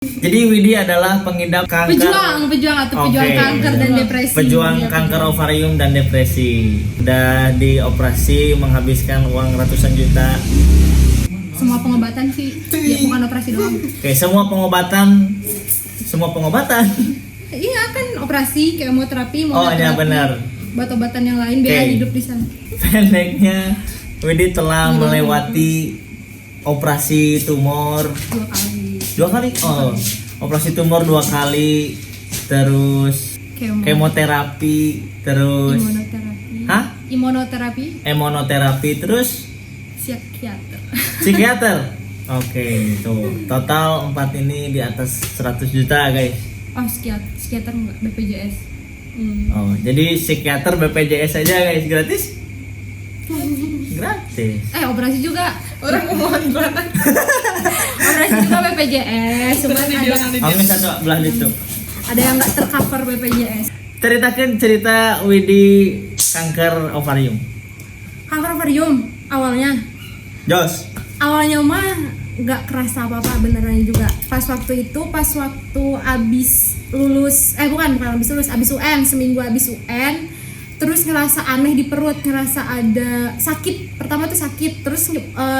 Jadi Widi adalah pengidap kanker. Pejuang kanker dan depresi. Pejuang kanker ovarium dan depresi. Udah dioperasi menghabiskan uang ratusan juta. Semua pengobatan sih, ya bukan operasi doang. Oke, semua pengobatan. Iya kan operasi, kemoterapi, Oh iya benar. obat-obatan yang lain biaya hidup di sana. Pendeknya Widi telah melewati operasi tumor 2 kali. Oh, operasi tumor 2 kali, terus kemoterapi, terus imunoterapi, terus psikiater. Oke, tuh total 4 ini di atas 100 juta guys. Oh, psikiater enggak, BPJS. Oh, jadi psikiater BPJS aja guys, gratis. Operasi juga orang mohon banget. Operasi juga BPJS, cuma ada satu belah itu. Ada yang nggak tercover BPJS. Ceritakan cerita Widi kanker ovarium. Kanker ovarium awalnya. Jos. Awalnya mah nggak kerasa apa-apa beneran juga. Pas waktu abis lulus, abis UN, seminggu abis UN. Terus ngerasa aneh di perut, ngerasa ada sakit. Pertama tuh sakit, terus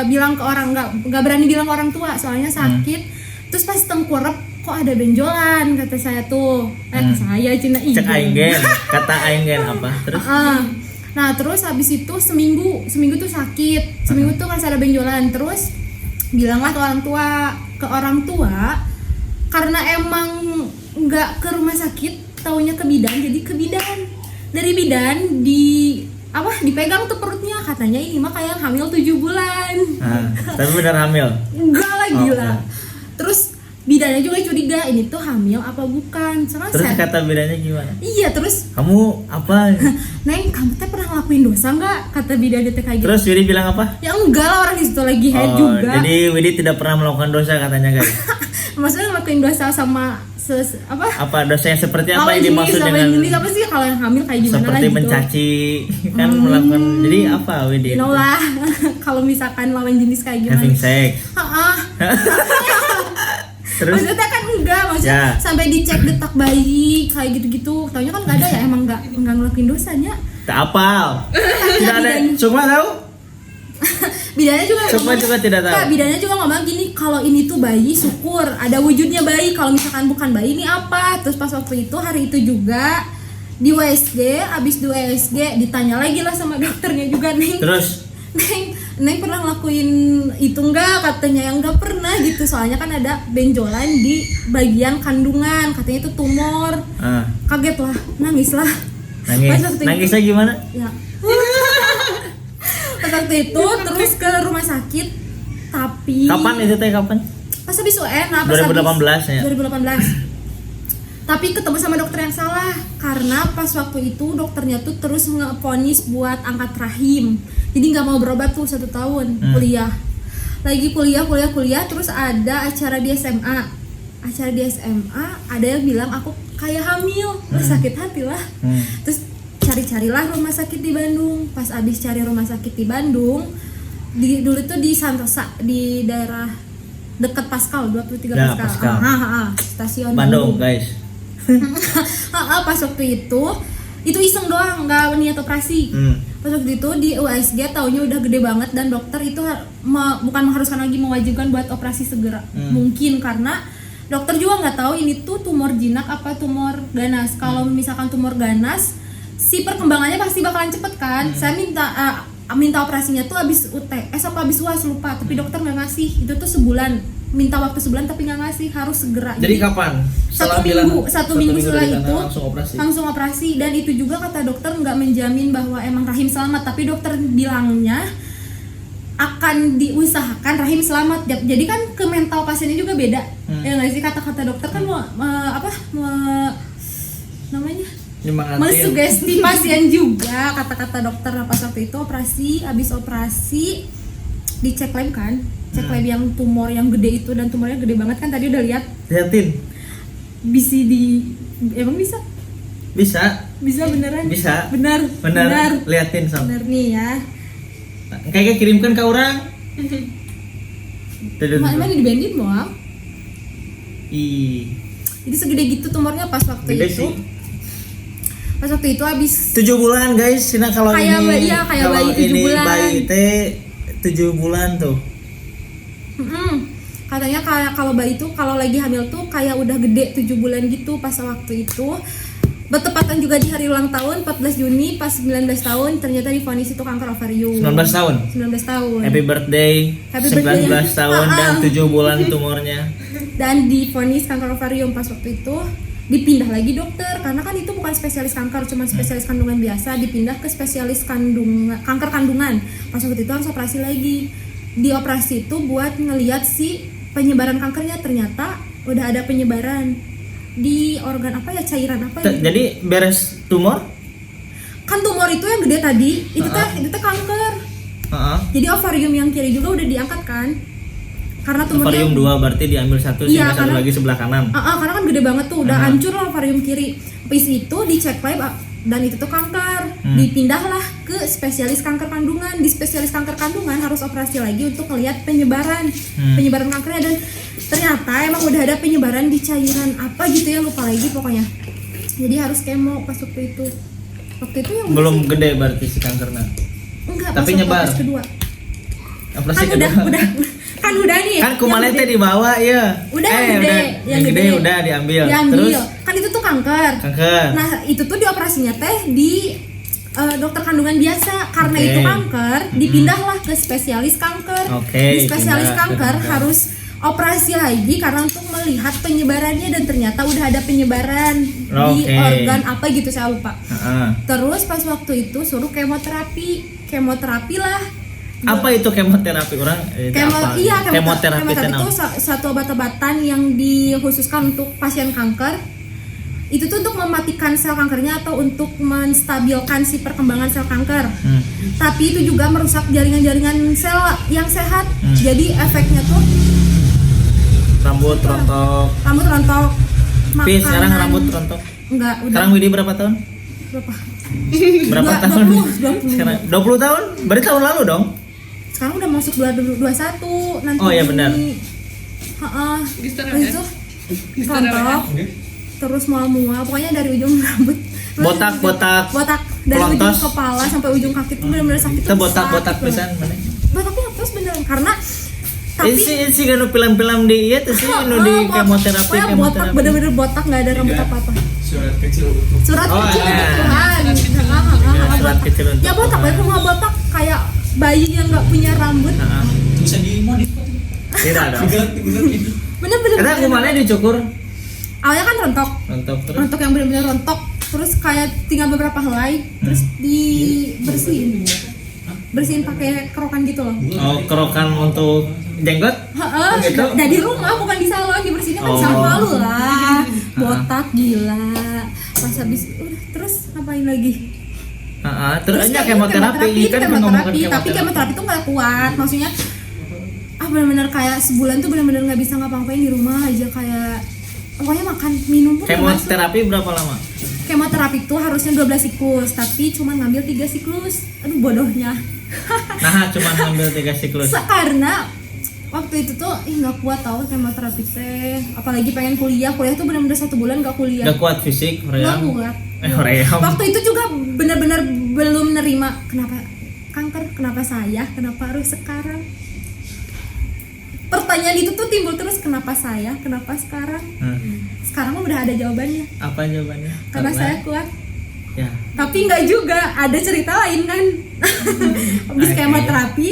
bilang ke orang, nggak berani bilang ke orang tua soalnya sakit. Terus pas tengkurap kok ada benjolan, kata saya tuh. Saya Cina cek aingen, kata aingen apa? Terus? Nah terus habis itu seminggu tuh sakit, seminggu tuh ngerasa ada benjolan. Terus bilanglah ke orang tua, karena emang nggak ke rumah sakit, taunya ke bidan, jadi ke bidan. Dari bidan dipegang tuh perutnya, katanya ini mah kayak hamil 7 bulan. Tapi benar hamil? Enggak lah, gila. Terus bidannya juga curiga ini tuh hamil apa bukan. Terus kata bidannya gimana? Iya, terus kamu apa? Neng, kamu teh pernah ngelakuin dosa nggak? Kata bidannya teh kayak gitu. Terus Widi bilang apa? Ya enggak lah, orang di situ lagi head juga. Jadi Widi tidak pernah melakukan dosa katanya guys. Maksudnya ngelakuin dosa sama apa dosa yang seperti apa yang dimaksud dengan ini apa sih kalau yang hamil kayak gimana seperti lah gitu. Mencaci kan melakukan, jadi apa Widi? Lah kalau misalkan lawan jenis kayak gimana? Having sex. Terus? Maksudnya kan enggak, sampai dicek detak bayi kayak gitu-gitu. Taunya kan enggak ada ya, emang enggak ngelakuin dosanya. Tak apal. Tidak ada. Semua tahu? Bidannya juga tidak tahu. Bidannya juga ngomong gini, kalau ini tuh bayi syukur ada wujudnya bayi, kalau misalkan bukan bayi ini apa. Terus pas waktu itu hari itu juga di USG, abis di USG ditanya lagi lah sama dokternya juga, Neng. Terus Neng pernah ngelakuin itu enggak? Katanya yang enggak pernah gitu, soalnya kan ada benjolan di bagian kandungan, katanya itu tumor. Kaget lah, nangis lah. Nangisnya gimana? Ya. Pas waktu itu terus ke rumah sakit, tapi kapan itu teh, kapan? Pas habis UN, 2018 ya. 2018. Tapi ketemu sama dokter yang salah, karena pas waktu itu dokternya tuh terus ngeponis buat angkat rahim. Jadi nggak mau berobat tuh 1 tahun kuliah. Lagi kuliah, terus ada acara di SMA. Ada yang bilang aku kayak hamil, sakit hati lah. Terus carilah rumah sakit di Bandung. Pas abis cari rumah sakit di Bandung, dulu tuh di Santosa, di daerah dekat Pascal, 23 ya, Pascal. Stasiun Bandung guys. Pas waktu itu iseng doang, nggak niat operasi. Pas waktu itu di USG taunya udah gede banget, dan dokter itu bukan mengharuskan lagi, mewajibkan buat operasi segera. Mungkin karena dokter juga nggak tahu ini tuh tumor jinak apa tumor ganas. Kalau misalkan tumor ganas, si perkembangannya pasti bakalan cepet kan. Saya minta operasinya tuh abis UTS apa abis UAS lupa, tapi dokter nggak ngasih. Itu tuh sebulan, minta waktu sebulan tapi nggak ngasih, harus segera. Jadi kapan? Satu minggu setelah itu langsung operasi. Dan itu juga kata dokter nggak menjamin bahwa emang rahim selamat, tapi dokter bilangnya akan diusahakan rahim selamat. Jadi kan ke mental pasiennya juga beda. Ya nggak sih, kata-kata dokter kan mensugesti pasien juga, kata-kata dokter. Pas waktu itu abis operasi dicek lab kan, cek lab yang tumor yang gede itu, dan tumornya gede banget kan, tadi udah liatin BCD. Emang bisa beneran? Benar liatin sama bener nih ya, kayak kirimkan ke orang. Mana dibanding mau Ih, Jadi segede gitu tumornya pas waktu gede itu. sih. Pas waktu itu habis 7 bulan guys, Cina kalau Kayak ini bayi, iya, kayak kalau bayi 7 ini bulan. bayi teh 7 bulan tuh. Katanya kayak kalau bayi tuh kalau lagi hamil tuh kayak udah gede 7 bulan gitu pas waktu itu. Bertepatan juga di hari ulang tahun 14 Juni pas 19 tahun ternyata divonis itu kanker ovarium. 19 tahun. 19 tahun. Happy birthday. Happy 19 birthday. tahun dan 7 bulan tumornya. Dan divonis kanker ovarium pas waktu itu dipindah lagi dokter karena kan itu bukan spesialis kanker, cuma spesialis kandungan biasa, dipindah ke spesialis kanker kandungan. Pas waktu itu harus operasi lagi. Di operasi itu buat ngelihat si penyebaran kankernya, ternyata udah ada penyebaran di organ apa ya, cairan apa ya. Jadi beres tumor? Kan tumor itu yang gede tadi, itu teh kanker. Jadi ovarium yang kiri juga udah diangkat kan? Karena tumornya Ovarium 2 berarti diambil satu Iya, sehingga satu karena- lagi sebelah kanan. karena kan gede banget tuh, udah hancur lah ovarium kiri. Habis itu dicek lab dan itu tuh kanker. Dipindahlah ke spesialis kanker kandungan. Di spesialis kanker kandungan harus operasi lagi untuk melihat penyebaran kankernya, dan ternyata emang udah ada penyebaran di cairan apa gitu ya, lupa lagi pokoknya. Jadi harus kemo pas waktu itu. Waktu itu yang Belum gede berarti si kankernya. enggak, tapi pas nyebar. operasi kedua. Operasi Kan udah kan udah nih. Kan kumaha yang teh gede. dibawa ya. Udah yang gede, yang gede udah diambil. Diambil. Terus Kan itu tuh kanker. kanker. Nah, itu tuh dioperasinya teh di dokter kandungan biasa. Karena Oke. itu kanker, dipindahlah ke spesialis kanker. Oke, Di spesialis pindah ke kanker kanker. harus operasi lagi karena untuk melihat penyebarannya, dan ternyata udah ada penyebaran di Oke. organ apa gitu, saya lupa. Heeh. Terus pas waktu itu suruh kemoterapi lah. Apa itu kemoterapi orang? Kemoterapi Kemoterapi itu tenang. satu obat-obatan yang dikhususkan untuk pasien kanker. Itu tuh untuk mematikan sel kankernya atau untuk menstabilkan si perkembangan sel kanker. Tapi itu juga merusak jaringan-jaringan sel yang sehat. Jadi efeknya tuh Rambut rontok. rambut rontok. Tapi sekarang makanan- rambut rontok. Enggak, udah Sekarang Widi berapa tahun? berapa? Berapa 20. tahun? Sekarang 20 tahun? Berarti tahun lalu dong. Sekarang udah masuk 2021 nanti. Oh, iya benar. Heeh. Gister Terus itu rontok. Terus mual-mual, pokoknya dari ujung rambut. Botak dari ujung pelontos. kepala sampai ujung kaki tuh benar-benar sakit. Kita tuh, botak-botak sakit pisan banget. mana? Botaknya terus beneran karena tapi Isi kan film-film di ieu tuh sih nu di kemoterapi. pokoknya botak, bener-bener botak, nggak ada rambut apa-apa. Surat kecil untuk Surat Oh, kecil iya. itu Tuhan. Surat kecil untuk Ya botak, ya cuma botak kayak bayi yang nggak punya rambut. Heeh. bisa dimodif. Tidak dong. Bener-bener. Karena kumaha dicukur Awalnya kan rontok. rontok terus. Rontok yang benar-benar rontok, terus kayak tinggal beberapa helai, terus bersihin pakai kerokan gitu loh. Oh, kerokan untuk jenggot? Heeh, Gitu? di rumah bukan di salon, dibersihinnya kan di Oh. salon lu lah. Botak gila. Pas habis terus ngapain lagi? Heeh, terus Terus nya ya, kemoterapi itu kan kemoterapi, tapi kemoterapi tuh nggak kuat, maksudnya benar-benar kayak sebulan tuh benar-benar nggak bisa ngapa-ngapain di rumah aja, kayak pokoknya makan minum pun nggak masuk. Kemoterapi berapa lama? Kemoterapi tuh harusnya 12 siklus, tapi cuma ngambil 3 siklus. Aduh bodohnya. Nah, cuma ngambil 3 siklus. Karena waktu itu tuh nggak kuat tau kemoterapi teh, apalagi pengen kuliah tuh benar-benar 1 bulan nggak kuliah. Gak kuat fisik, Nggak ream. kuat. Ream. Waktu itu juga benar-benar belum nerima kenapa kanker, kenapa saya, kenapa harus sekarang. Pertanyaan itu tuh timbul terus, kenapa saya, kenapa sekarang. Sekarang mah udah ada jawabannya, Apa jawabannya? karena saya kuat. Ya. Tapi nggak juga, ada cerita lain kan. Habis Oke. kemoterapi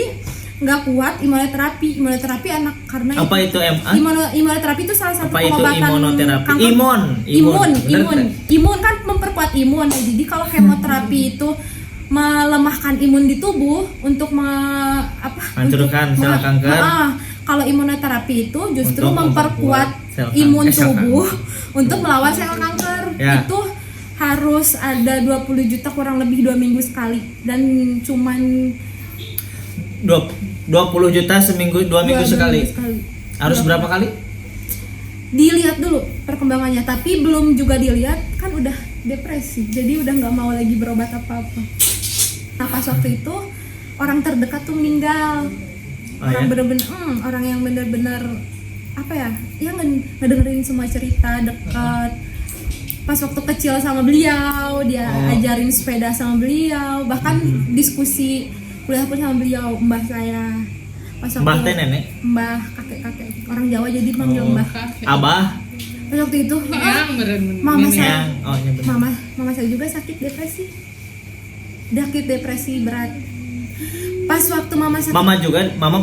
nggak kuat, imunoterapi anak, karena Apa itu MA? imunoterapi itu salah satu Apa itu pengobatan imunoterapi? kanker. Imun. Bener, Imun kan memperkuat imun. Jadi kalau kemoterapi itu melemahkan imun di tubuh untuk Hancurkan sel kanker. Kalau imunoterapi itu justru Untuk memperkuat sel imun sel tubuh untuk melawan sel kanker. Ya. Itu harus ada 20 juta kurang lebih 2 minggu sekali, dan cuman 20 juta seminggu, 2 minggu sekali. Harus berapa kali? Dilihat dulu perkembangannya, tapi belum juga dilihat kan udah depresi, jadi udah nggak mau lagi berobat apa-apa. Nah pas waktu itu orang terdekat tuh meninggal. Oh, ya? Orang yang bener-bener apa ya, ngedengerin semua cerita dekat. Pas waktu kecil sama beliau, dia ajarin sepeda sama beliau, bahkan diskusi kuliah pun sama beliau, mbah saya. Pas waktu Mbah teh nenek? Mbah, kakek orang Jawa jadi panggil mbah. Abah? Pas waktu itu, Mama mama saya juga sakit depresi berat. Pas waktu mama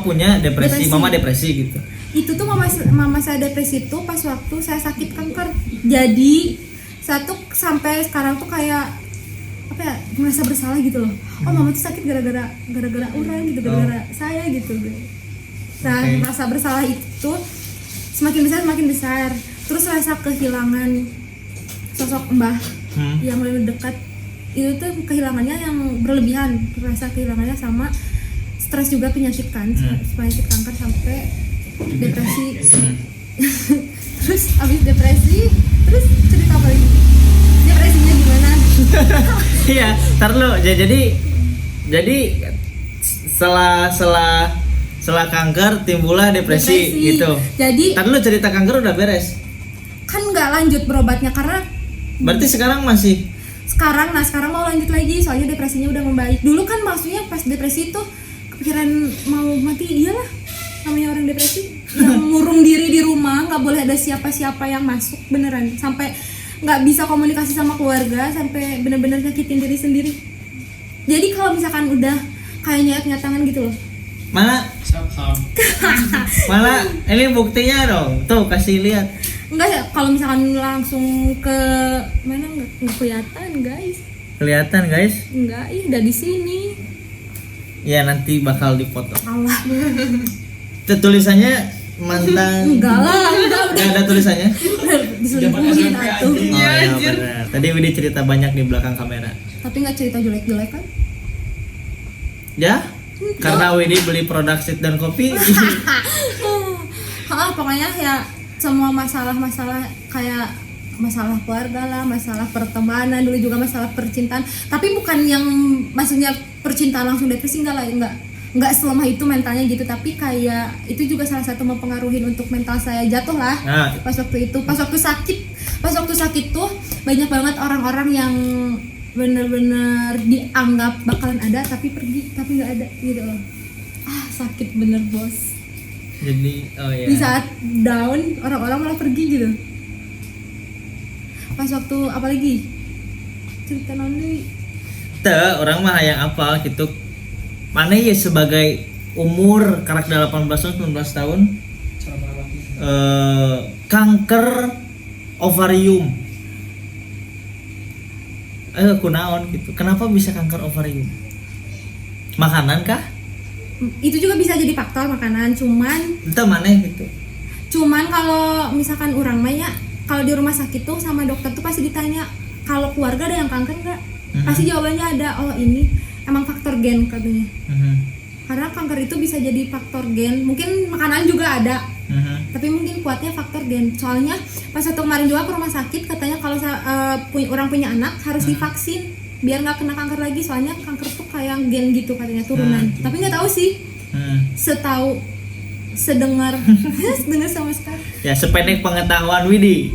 punya depresi. Mama depresi gitu. Itu tuh mama saya depresi tuh pas waktu saya sakit kanker. Jadi saya tuh sampai sekarang tuh kayak apa ya, merasa bersalah gitu loh. Oh, mama tuh sakit gara-gara orang gitu, gara-gara saya gitu. Nah, rasa bersalah itu semakin besar. Terus rasa kehilangan sosok mbah yang lebih dekat itu tuh kehilangannya yang berlebihan, rasa kehilangannya sama stres juga, penyakit penyakit kanker sampai depresi. Terus abis depresi, terus cerita apa lagi? Depresinya gimana? Iya, ntar lu. Jadi setelah kanker timbullah depresi gitu. Jadi ntar lu cerita kanker udah beres. Kan nggak lanjut berobatnya karena berarti sekarang masih. Sekarang mau lanjut lagi soalnya depresinya udah membaik. Dulu kan maksudnya pas depresi itu kepikiran mau mati, iyalah namanya orang depresi yang ngurung diri di rumah, nggak boleh ada siapa-siapa yang masuk, beneran sampai nggak bisa komunikasi sama keluarga, sampai bener-bener nyakitin diri sendiri. Jadi kalau misalkan udah kayak nyayat-nyatangan gitu loh. Malah ini buktinya dong, tuh kasih lihat. Enggak ya, kalau misalkan langsung ke mana nggak kelihatan guys. Kelihatan guys? Enggak, udah di sini. Ya nanti bakal dipoto. Allah. Tulisannya mantan. Enggak lah, udah. Nggak ada tulisannya. Diselingkuhin atuh. Ya, benar. Tadi Widi cerita banyak di belakang kamera. Tapi nggak cerita jelek-jelek kan? Ya? Karena Widi beli produk sit dan kopi. Pokoknya ya semua masalah-masalah kayak masalah keluarga lah, masalah pertemanan, dulu juga masalah percintaan. Tapi bukan yang maksudnya percintaan langsung depresi, enggak selemah itu mentalnya gitu. Tapi kayak itu juga salah satu mempengaruhi untuk mental saya jatuh lah. Pas waktu itu, pas waktu sakit tuh banyak banget orang-orang yang bener-bener dianggap bakalan ada tapi pergi, tapi nggak ada gitu loh. Sakit bener bos. Jadi Di saat down orang-orang malah pergi gitu. Pas waktu apa lagi? Cerita nanti. Orang mah yang apa gitu. Mana ya sebagai umur karak 18 tahun 19 tahun kanker ovarium. Kunaon gitu. Kenapa bisa kanker ovarium? Makanan kah? Itu juga bisa jadi faktor makanan, cuman Entah mana gitu. Cuman kalau misalkan orang mah ya, kalau di rumah sakit tuh sama dokter tuh pasti ditanya kalau keluarga ada yang kanker nggak? Pasti jawabannya ada. Oh, ini emang faktor gen katanya. Karena kanker itu bisa jadi faktor gen. Mungkin makanan juga ada. Tapi mungkin kuatnya faktor gen. Soalnya pas waktu kemarin juga ke rumah sakit katanya kalau orang punya anak harus divaksin biar nggak kena kanker lagi, soalnya kanker tuh kayak gen gitu katanya, turunan. Tapi nggak tahu sih. Sedengar sama sekali. Ya sependek pengetahuan Widi.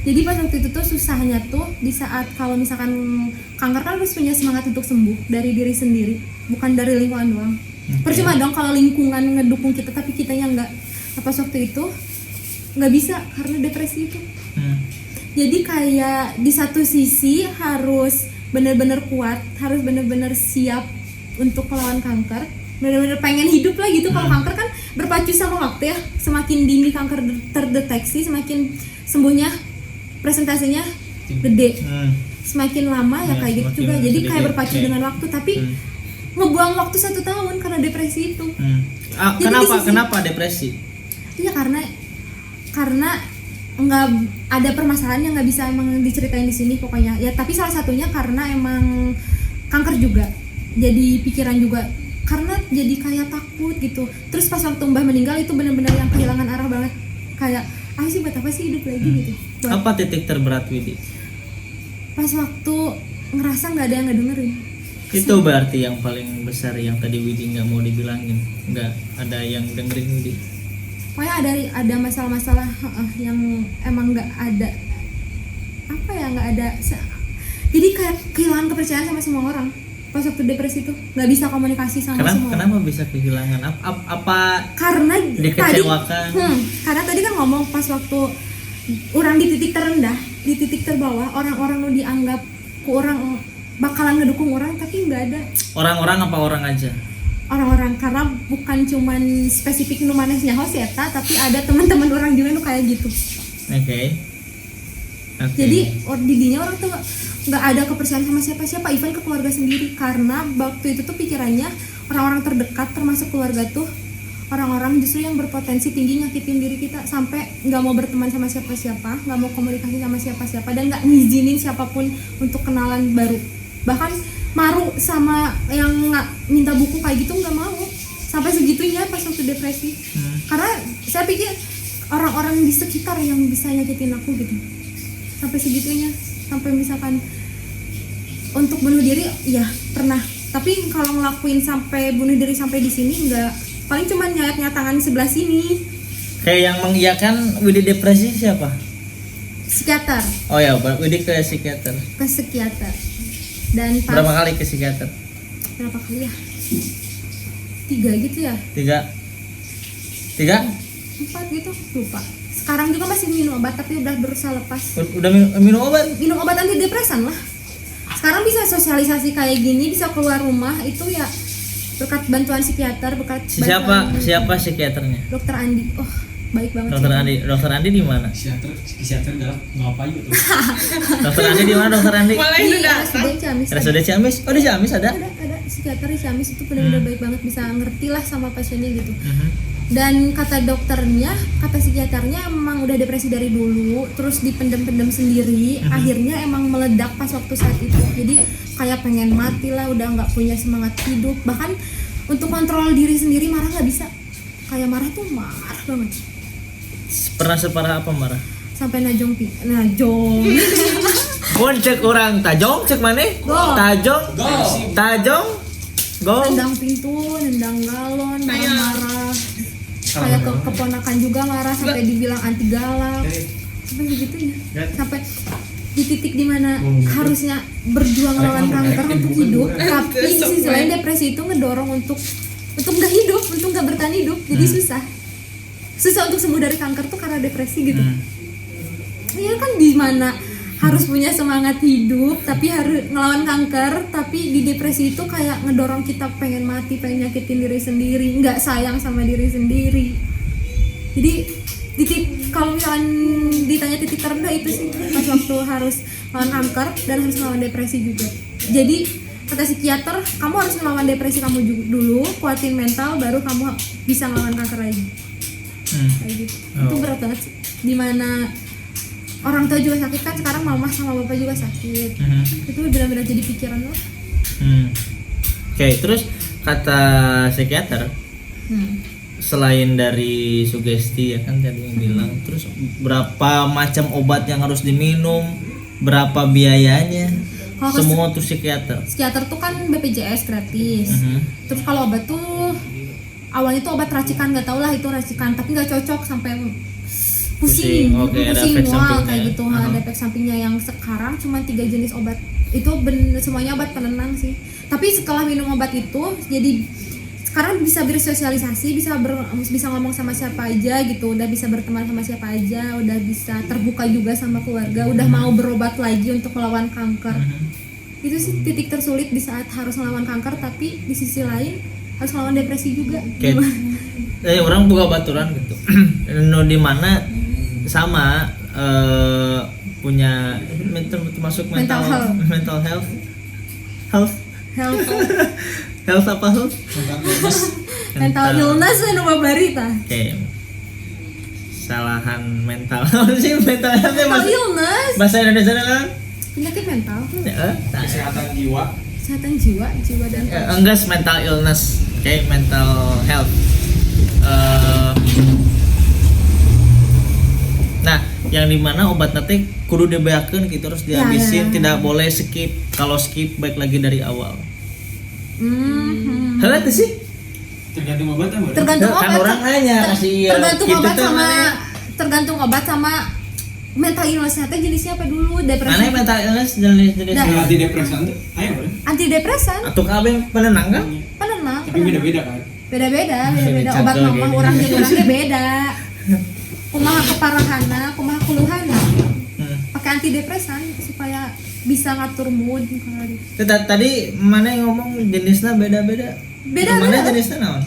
Jadi pas waktu itu tuh susahnya tuh di saat kalau misalkan kanker kan harus punya semangat untuk sembuh dari diri sendiri, bukan dari lingkungan doang. Percuma dong kalau lingkungan ngedukung kita tapi kitanya nggak. Pas waktu itu nggak bisa karena depresi itu. Jadi kayak di satu sisi harus benar-benar kuat, harus benar-benar siap untuk melawan kanker, benar-benar pengen hidup lah gitu. Kalau kanker kan berpacu sama waktu ya, semakin dini kanker terdeteksi, semakin sembuhnya presentasinya gede, semakin lama ya kayak gitu juga. Jadi kayak berpacu dengan waktu, tapi ngebuang waktu 1 tahun karena depresi itu. Kenapa depresi? Iya karena nggak ada permasalahan yang nggak bisa emang diceritain di sini pokoknya ya. Tapi salah satunya karena emang kanker juga, jadi pikiran juga, karena jadi kayak takut gitu. Terus pas waktu mbah meninggal itu benar-benar yang kehilangan arah banget, kayak sih buat apa sih hidup lagi gitu. Apa titik terberat Widi? Pas waktu ngerasa nggak ada yang ngedengerin. Itu berarti yang paling besar yang tadi Widi nggak mau dibilangin, nggak ada yang dengerin Widi. pokoknya ada masalah-masalah yang emang nggak ada jadi kayak kehilangan kepercayaan sama semua orang pas waktu depresi itu, nggak bisa komunikasi sama semua orang. Kenapa bisa kehilangan apa Karena dikecewakan? Karena tadi kan ngomong pas waktu orang di titik terendah, di titik terbawah, orang-orang lu dianggap orang bakalan ngedukung orang, tapi nggak ada. Orang-orang apa orang aja? Orang-orang, karena bukan cuman spesifik nu manesnya hoseta, tapi ada teman-teman orang juga nu kayak gitu. Oke. Jadi didinya orang tuh nggak ada kepercayaan sama siapa-siapa, even ke keluarga sendiri, karena waktu itu tuh pikirannya orang-orang terdekat termasuk keluarga tuh orang-orang justru yang berpotensi tinggi nyakitin diri kita, sampai nggak mau berteman sama siapa-siapa, nggak mau komunikasi sama siapa-siapa, dan nggak ngizinin siapapun untuk kenalan baru. Bahkan maru sama yang nggak minta buku kayak gitu nggak mau, sampai segitunya pas waktu depresi. Karena saya pikir orang-orang di sekitar yang bisa nyakitin aku gitu, sampai segitunya, sampai misalkan untuk bunuh diri ya pernah, tapi kalau ngelakuin sampai bunuh diri sampai di sini enggak, paling cuma nyayat tangan sebelah sini. Kayak yang mengiyakan Widi depresi siapa? Psikiater. Oh ya, Widi ke psikiater. Ke psikiater. Dan pas berapa kali ke psikiater? Berapa kali ya? 3 gitu ya? 3? 4 gitu, lupa. Sekarang juga masih minum obat tapi udah berusaha lepas. Udah minum obat? Minum obat antidepresan lah. Sekarang bisa sosialisasi kayak gini, bisa keluar rumah itu ya berkat bantuan psikiater, berkat Siapa psikiaternya? Dokter Andi. Oh, baik banget. Dokter Andi di mana? Psikiater dalam ngapain gitu. Dokter Andi di mana Dokter Andi? Di RSUD Ciamis. RSUD Ciamis. Oh, di Ciamis ada? Ada psikiater di Ciamis, itu benar-benar baik banget, bisa ngerti lah sama pasiennya gitu. Dan kata dokternya, kata psikiaternya emang udah depresi dari dulu, terus dipendem-pendem sendiri, akhirnya emang meledak pas waktu saat itu. Jadi kayak pengen mati lah, udah nggak punya semangat hidup. Bahkan untuk kontrol diri sendiri marah nggak bisa. Kayak marah tuh marah banget. Pernah separah apa marah? Sampai najong. Pun cek orang tajong, cek mana? Tajong. Go. Nendang pintu, nendang galon, marah-marah. Kayak ke keponakan juga marah, sampai dibilang anti galak. Sampai begitunya. Sampai di titik dimana harusnya berjuang melawan kanker untuk hidup, tapi di sisi lain depresi itu ngedorong untuk nggak hidup, untuk nggak bertahan hidup. Jadi susah untuk sembuh dari kanker tuh karena depresi gitu. Iya kan, di mana harus punya semangat hidup tapi harus ngelawan kanker, tapi di depresi itu kayak ngedorong kita pengen mati, pengen nyakitin diri sendiri, nggak sayang sama diri sendiri. Jadi kalau misalkan ditanya titik terendah itu sih pas waktu harus ngelawan kanker dan harus ngelawan depresi juga. Jadi kata psikiater, kamu harus ngelawan depresi kamu dulu, kuatin mental, baru kamu bisa ngelawan kanker lagi. Kayak gitu. Itu berat banget sih. Dimana orang tua juga sakit kan, sekarang mama sama bapak juga sakit. Itu benar-benar jadi pikiran lo. Oke, terus kata psikiater, selain dari sugesti ya kan tadi yang bilang, terus berapa macam obat yang harus diminum, berapa biayanya? Semua tuh psikiater. Psikiater tuh kan BPJS gratis. Terus kalau obat tuh awalnya tuh obat racikan, nggak tau lah itu racikan, tapi nggak cocok, sampai pusing mual kayak gitu. Ada efek sampingnya. Yang sekarang cuma 3 jenis obat itu, semuanya obat penenang sih. Tapi setelah minum obat itu, jadi sekarang bisa bersosialisasi, bisa ngomong sama siapa aja gitu, udah bisa berteman sama siapa aja, udah bisa terbuka juga sama keluarga, udah mau berobat lagi untuk melawan kanker. Itu sih titik tersulit di saat harus melawan kanker, tapi di sisi lain harus melawan depresi juga. Orang buka baturan gitu. No, di mana sama punya termasuk mental health apa health? Mental illness anu babarita. Oke. Salahan mental. Apa sih mental health? Mental illness. Bahasa Indonesia kan? Penyakit mental. Kesehatan jiwa. Kesehatan jiwa dan enggak, mental illness. Oke, mental health. Nah, yang dimana obat nanti kudu dibeakeun gitu, terus dihabisin, tidak boleh skip. Kalau skip baik lagi dari awal. Hal itu sih Tergantung obat apa? Tergantung Kan obat. orang nanya kasih Tergantung gitu obat tuh sama mana? tergantung obat sama mental illness teh jenisnya apa dulu? Depresi. Mana yang mental illness jenis-jenis Nah. Kalau antidepresan tuh, ayo boleh. Antidepresan, atau kabeh penenang kan? penenang. Tapi beda-beda kan. Beda-beda Bisa obat dicontoh mah gini. urang jeung urangnya beda. Kumaha keparahana, kumaha keluhanna. Pakai antidepresan supaya bisa ngatur mood kalau di- Tadi mana yang ngomong jenisnya beda-beda. Beda-beda. Mana jenisnya naon?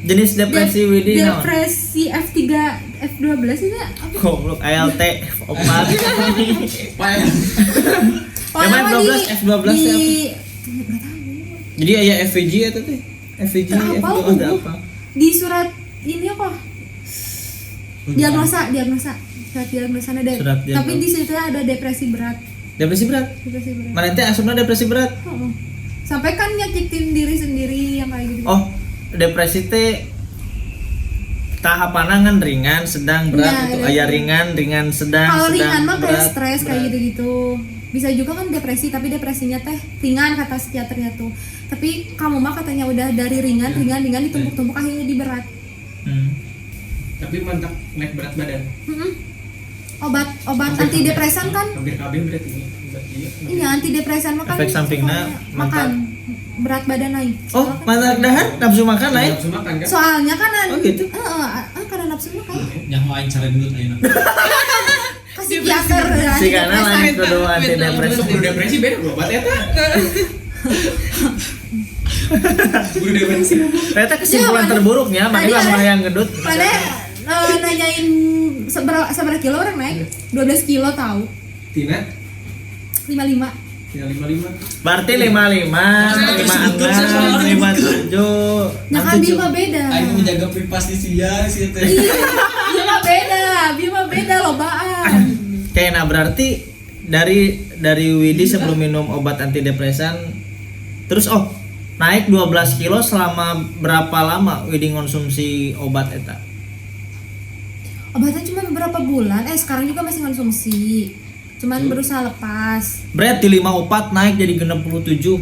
Jenis depresi Widi naon? Depresi F3 F12 ini apa? Goblok ALT F4. Payah. Emang mah F12 F12 di apa? nggak tahu. Jadi aya FVG atau teh? FVG Apa, F12 Bu? apa? Di surat ini apa? Diagnosa surat diagnosa ada. Surat diagnosa. Tapi di situ ada depresi berat. Depresi berat. Mana teh asupna depresi berat? Oh. Sampai kan nyakitin diri sendiri yang kayak gitu. Oh, depresi teh tahapan kan ringan, sedang, berat Ya, itu ya. aya ringan, sedang, Kalau sedang, ringan mah kayak berat, stres kayak berat. gitu-gitu. Bisa juga kan depresi, tapi depresinya teh ringan kata psikiaternya tuh. Tapi kamu mah katanya udah dari ringan ditumpuk-tumpuk akhirnya jadi berat. Tapi mantap naik berat badan. Obat Hampir- antidepresan kan? Hampir KB berarti ini. Iya. Iya, antidepresan mah kan Efek sampingnya makan berat badan naik. Oh, mantap dahar nafsu makan naik. Nafsu makan kan? Soalnya kan Oh, gitu? karena nafsu makan. Nyaho aing cara dulu ayeuna. Ke psikiater ya. Si kana lain kudu antidepresi. Guru depresi beda bro, obat eta. Guru depresi. Ternyata kesimpulan Ya, terburuknya, tadi mana lah ada- yang gedut. Mana nanyain seberapa kilo orang naik? 12 kilo tahu. Tina 55. Tina 55. Berarti 55, 56, 57. Nah kan Bima beda. Aing menjaga privasi dia sih teh. Iya, Bima beda lobaan. Oke, nah berarti dari Widi sebelum minum obat antidepresan terus naik 12 kilo selama berapa lama Widi konsumsi obat eta? Obatnya cuma beberapa bulan. Sekarang juga masih konsumsi. Cuman berusaha lepas. Berarti 54 naik jadi 67.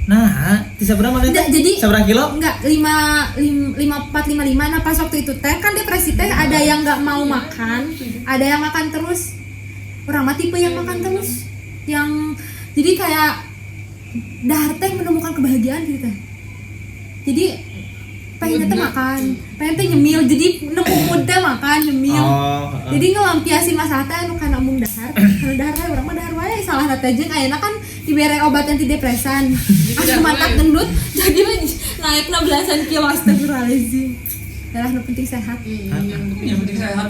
Nah, bisa berapa nih? Enggak, jadi seberapa kilo? Enggak, 54 55. Nah, pas waktu itu teh kan depresi teh ada yang enggak mau makan, ada yang makan terus. Orang mah tipe yang makan terus. Yang jadi kayak dahar teh menemukan kebahagiaan gitu teh. Jadi pengen teh makan, pengen teh nyemil, jadi nemu mood teh makan nyemil. Jadi ngelampiasin masalah teh anu kana umum dahar. Kana dahar teh urang mah dahar wae salah teh jeung ayeuna kan dibere obat antidepresan. Asup mantap gendut jadi naikna belasan kilo astagfirullahalazim. Adalah nu penting sehat. Yang penting sehat.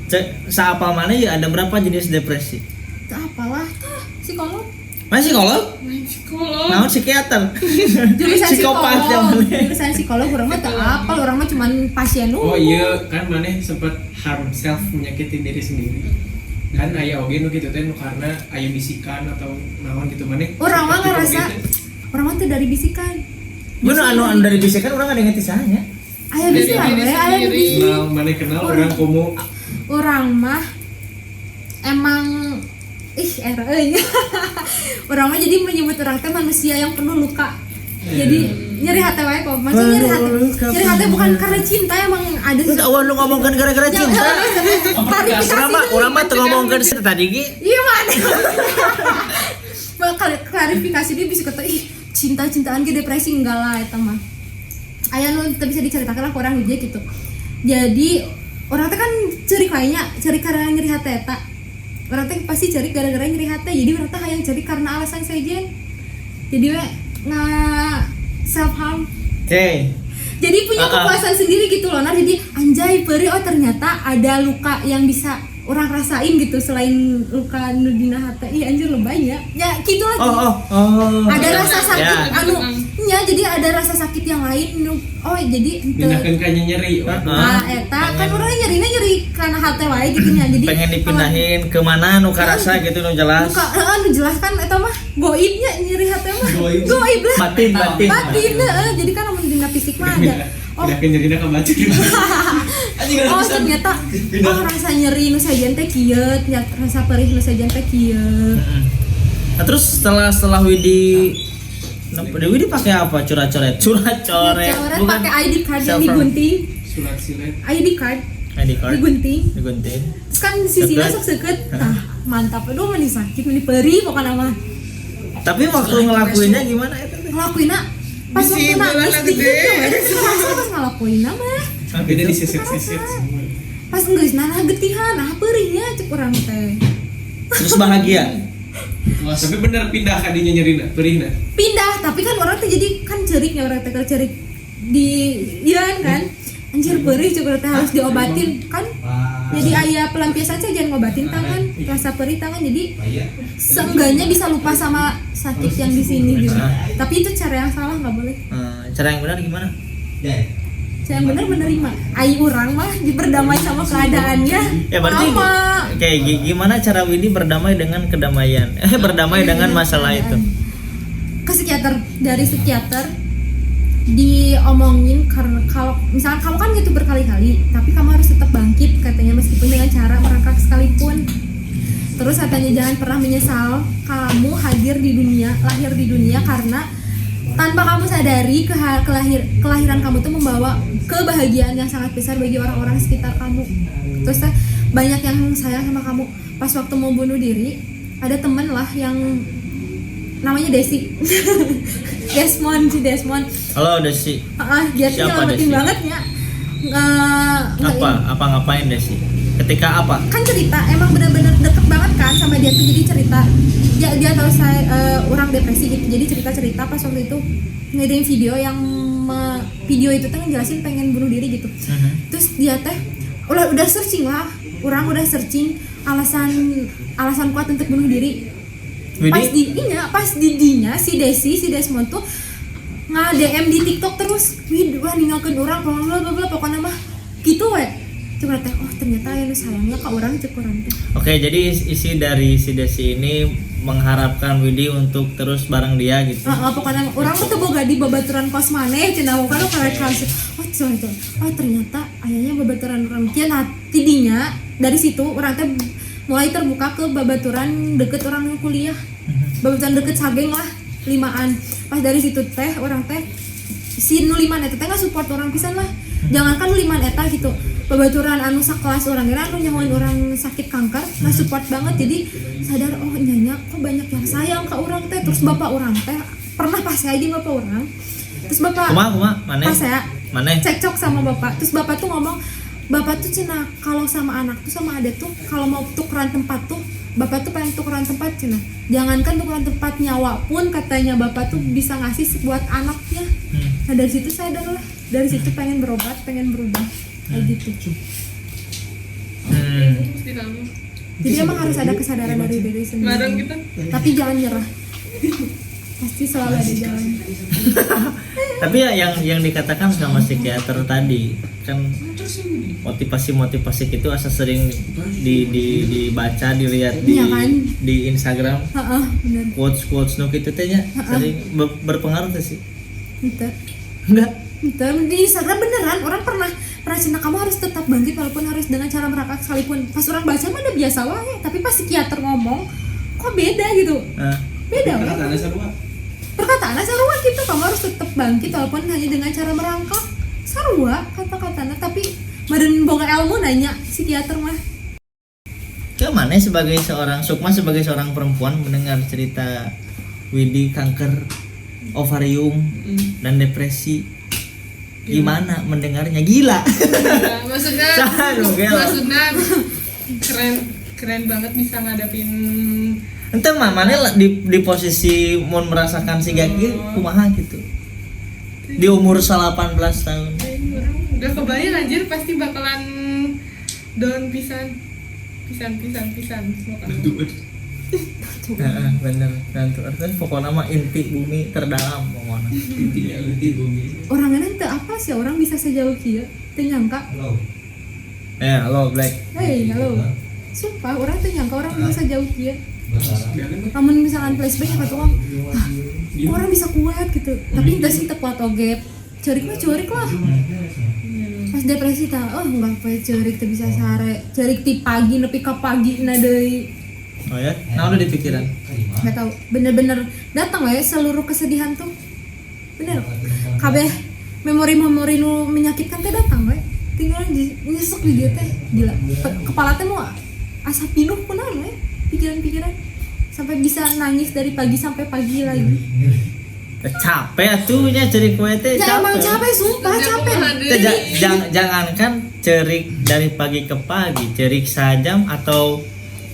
Teh seapal mana ya ada berapa jenis depresi? Itu apalah psikolog. Masih psikolog? Psikolog. Naon psikiater? Jurusan Psikopat psikolog. zaman. Jurusan psikolog urang mah teu apal, urang mah cuman pasien Oh iya kan maneh sempat harm self menyakiti diri sendiri. Kan aya oge nu kitu teh nu karena aya bisikan atau naon gitu maneh. Urang mah Tipe ngerasa gitu. urang mah teu dari bisikan. Mana anu dari bisikan orang ada ngerti sahanya. Aya bisikan we, aya nu bisi. Kenal maneh kenal orang komo Urang mah emang orang mah jadi menyebut orang teh manusia yang penuh luka. Jadi nyeri hati wae kok. Maksudnya nyeri hati. Nyeri hati bukan karena cinta, emang ada Awal lu ngomongkan gara-gara cinta. klarifikasi. Urang mah teu ngomongkeun situ tadi ge. Iya mana? Klarifikasi dia bisa kata cinta-cintaan ke depresi enggak lah eta mah. Aya nu teu bisa diceritakan lah ke orang hiji gitu. Jadi orang teh kan ceurik wae nya, ceurik karena nyeri hati eta. Orang teh pasti cari gara-gara nyeri hati, jadi orang teh hayang cari karena alasan sejen. Jadi we self harm. Oke. Jadi punya kepuasan sendiri gitu loh. Nah, jadi anjay peri ternyata ada luka yang bisa orang rasain gitu selain luka nu dina hati. Ih anjir lebay ya. Ya gitu lagi. Ada rasa sakit Ya. jadi ada rasa sakit yang lain nu jadi pindahkeun ka nyeri. eta kan urang nyeri karena hati wae gitu nya. Jadi Pengen dipindahin ke mana nu karasa gitu nu jelas. nu jelas kan eta mah goibnya nyeri hati mah. Goib lah. Batin. Jadi kan mun dina fisik mah ada. Pindahkeun nyerina ka batin. Ternyata rasa nyeri nu sajen teh kieu, rasa perih nu sajen teh kieu. Nah, terus setelah Widi Kenapa Dewi dipakai apa? Curat-coret. Curat-coret. Coret Bukan pakai ID card yang self- digunting. Surat silet. ID card ID card. digunting. Digunting. Terus kan sisinya Seket. sok seket. Nah, mantap. Aduh, meni sakit, meni perih pokoknya mah. Tapi waktu ngelakuinnya gimana itu? Ngelakuinnya pas Bisi waktu nangis bola dikit gede. ya, pas ngelakuinnya mah. Beda diseset-seset semua. Pas geus nah getihan, nah perihnya cek urang teh. Terus bahagia. Tapi bener pindah kadinya nyerina, perihna. Pindah, tapi kan orang teh jadi kan ceriknya orang teh cerik di iya kan. Anjir perih cek urang teh harus diobatin kan. Jadi aya pelampiasan saja jangan ngobatin tangan, rasa perih tangan jadi seenggaknya bisa lupa sama sakit yang di sini gitu. Tapi itu cara yang salah nggak boleh. Cara yang benar gimana? Saya yang benar menerima. Ai orang mah berdamai sama keadaannya. Ya berarti Sama. kayak gimana cara Widi berdamai dengan kedamaian? Berdamai dengan masalah itu. Ke psikiater, dari psikiater diomongin karena kalau misalnya kamu kan gitu berkali-kali, tapi kamu harus tetap bangkit katanya meskipun dengan cara merangkak sekalipun. Terus katanya jangan pernah menyesal kamu lahir di dunia karena tanpa kamu sadari kelahiran kamu tuh membawa kebahagiaan yang sangat besar bagi orang-orang sekitar kamu. Terus banyak yang sayang sama kamu. Pas waktu mau bunuh diri, ada temen lah yang namanya Desi. Desmond. Halo Desi. Dia tuh Siapa nyelamatin Desi? banget ya. Apa ngapain Desi? Ketika apa? Kan cerita emang benar-benar deket banget kan sama dia tuh, jadi cerita dia tahu saya orang depresi gitu, jadi cerita pas waktu itu ngadain video yang video itu tuh ngejelasin pengen bunuh diri gitu. Terus dia teh udah searching lah, orang udah searching alasan kuat untuk bunuh diri. Widi? Pas didinya si Desmond tuh nge-DM di TikTok terus, wah ninggalkeun orang bla bla bla pokoknya mah gitu we. Cuma teh ternyata ya sayangnya ka orang cek urang teh. Oke, jadi isi dari si Desi ini mengharapkan Widi untuk terus bareng dia gitu. Pokoknya orang tuh boga di babaturan kos maneh cenah kan karek kelas. Ternyata ayahnya babaturan orang kieu. Nah, tidinya dari situ orang teh mulai terbuka ke babaturan deket orang yang kuliah. Babaturan deket Sageng lah, 5an. Pas dari situ teh orang teh si nu 5 eta teh support orang pisan lah. Jangankan 5 eta gitu. Babaturan anu sakelas orang kira anu nyahoan orang sakit kanker, support banget. Jadi sadar nyanya kok banyak yang sayang ke orang teh. Terus bapak orang teh pernah pas saya di bapak orang. Terus bapak Mana? pas saya Mana? cekcok sama bapak. Terus bapak tuh ngomong, bapak tuh cenah kalau sama anak tuh sama adek tuh kalau mau tukeran tempat tuh bapak tuh pengen tukeran tempat cenah. Jangankan tukeran tempat nyawa pun katanya bapak tuh bisa ngasih buat anaknya. Nah dari situ sadar lah, dari situ pengen berobat, pengen berubah kayak gitu. Jadi emang harus ada kesadaran dari diri sendiri. Bareng kita. Tapi jangan nyerah. Pasti selalu ada jalan. Tapi ya yang dikatakan sama psikiater tadi kan motivasi itu asa sering dibaca, dilihat di Iya kan? di Instagram. Bener. Quotes nu kitu teh nya sering berpengaruh tuh sih. Gitu. Enggak. Betul, di Instagram beneran orang pernah cina kamu harus tetap bangkit walaupun harus dengan cara merangkak sekalipun. Pas orang baca mah udah biasa wae, tapi pas psikiater ngomong kok beda gitu. Beda wae. Perkataannya sarua gitu, kamu harus tetap bangkit walaupun hanya dengan cara merangkak. Sarua kata-katanya, tapi badan boga ilmu nanya psikiater mah. Kemana sebagai Sukma sebagai seorang perempuan mendengar cerita Widi kanker ovarium dan depresi, gimana mendengarnya? Gila. Maksudnya keren banget bisa ngadapin. Ente mah mana di posisi mau merasakan si gaki kumaha gitu di umur 18 tahun. Udah kebayang anjir pasti bakalan down pisan. Bener nanti artinya pokoknya mah inti bumi terdalam pokoknya. Inti bumi. Orangnya teu apa sih orang bisa sejauh kieu, teu nyangka. Halo Black. Hey, halo. Sumpah orang teu nyangka orang bisa sejauh kieu. Namun misalkan flashback ya kata orang, orang bisa kuat gitu. Tapi entah sih teu kuat oge. Ceurik lah. Pas depresi enggak poe ceurik teu bisa sare. Ceurik ti pagi nepi ka pagina deui. Oh ya, nah udah di pikiran. Nggak tahu, bener-bener datang ya seluruh kesedihan tuh bener kabeh memori-memori nu menyakitkan teh datang we tinggal nyesek di dia teh gila kepala teh mau asa pinuh kunaon we pikiran-pikiran sampai bisa nangis dari pagi sampai pagi lagi. Capek tuh nya cerik kue teh Ya emang capek sumpah capek. Jangankan cerik dari pagi ke pagi, cerik sajam atau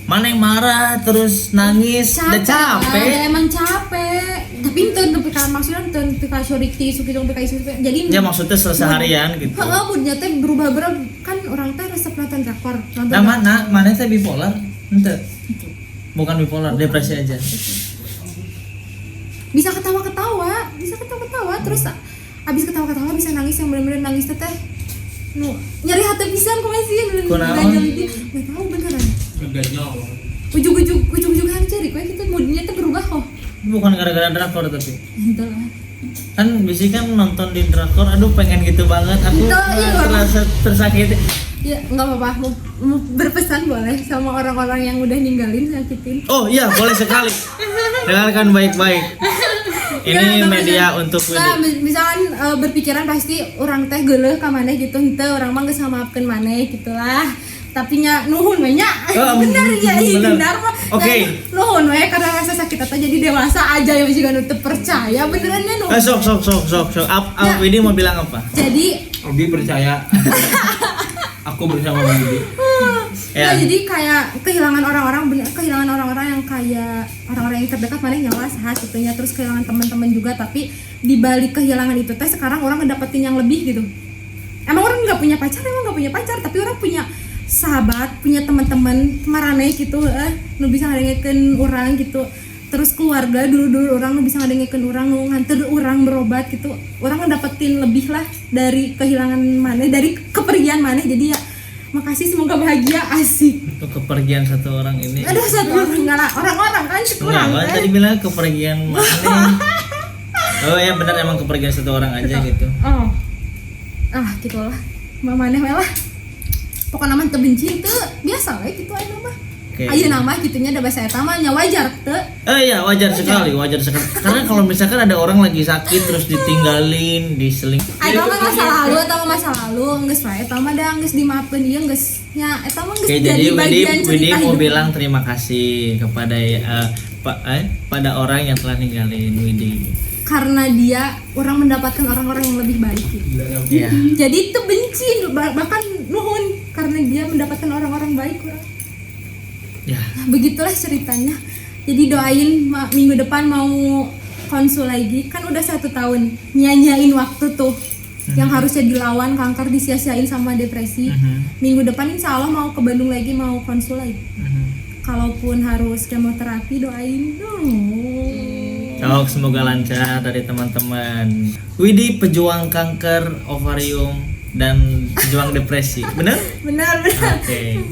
mana yang marah terus nangis udah capek. Emang capek. Tapi ente maksudnya ente ka soriti sukitong ka isu jadi Ya maksudnya seharian gitu. Heeh, moodnya teh berubah-ubah kan orang teh resep nonton drakor. Nah mana teh bipolar? Ente. Bukan bipolar, depresi aja. Bisa ketawa-ketawa terus abis ketawa-ketawa bisa nangis yang bener-bener nangis teh nyari hati pisan kok sih ganjel itu nggak tahu beneran ujung-ujung yang cari kue gitu moodnya tuh berubah kok Bukan gara-gara drakor tapi entahlah kan bisa kan nonton di drakor, aduh pengen gitu banget aku merasa tersakiti. ya nggak apa-apa mau berpesan boleh sama orang-orang yang udah ninggalin sakitin. Oh iya boleh sekali, dengarkan baik-baik. Ini media untuk misalkan berpikiran pasti orang teh geuleuh ka maneh gitu henteu orang mah geus ngamaafkeun maneh gitulah tapi nya nuhun we nya bener ya bener mah Oke. nuhun we karena rasa sakit eta jadi dewasa aja yang juga nu teu percaya beneran nya nuhun. Sok. Widi mau bilang apa? Jadi Obi percaya. Aku bersama Widi. ya jadi kayak kehilangan orang-orang yang kayak orang-orang yang terdekat mana nyawa sehat gitunya terus kehilangan teman-teman juga tapi di balik kehilangan itu teh sekarang orang ngedapetin yang lebih gitu. Emang orang nggak punya pacar tapi orang punya sahabat, punya teman-teman marane gitu nu bisa ngadengekeun urang gitu. Terus keluarga dulu orang nu bisa ngadengekeun urang nu nganter urang berobat gitu. Orang ngedapetin lebih lah dari kehilangan maneh, dari kepergian maneh. Jadi ya makasih semoga bahagia asik. Untuk kepergian satu orang ini. Aduh satu orang enggak lah orang-orang kan kurang. Enggak, tadi bilang kepergian mana? Oh ya benar emang kepergian satu orang aja gitu. Oh. Gitulah. Maneh we lah. Pokoknya nama terbenci itu biasa lah gitu aja mah. Ayo nama gitunya ada bahasa eta mah nya wajar teu. Iya wajar sekali. Karena kalau misalkan ada orang lagi sakit terus ditinggalin, diseling. Eta mah masa lalu geus wae eta mah da geus dimaafkeun ieu geus nya eta mah geus jadi bagian cerita Widi mau hidup. bilang terima kasih kepada pada orang yang telah ninggalin Widi. Karena dia orang mendapatkan orang-orang yang lebih baik gitu. Iya. Jadi itu benci bahkan nuhun karena dia mendapatkan orang-orang baik orang. Ya. Nah, begitulah ceritanya. Jadi doain minggu depan mau konsul lagi kan udah 1 tahun nyanyain waktu tuh yang harusnya dilawan kanker disia-siain sama depresi. Minggu depan insya Allah mau ke Bandung lagi mau konsul lagi. Kalaupun harus kemoterapi doain dong. Oh, semoga lancar dari teman-teman. Widi pejuang kanker ovarium dan pejuang depresi, benar? Benar. Oke.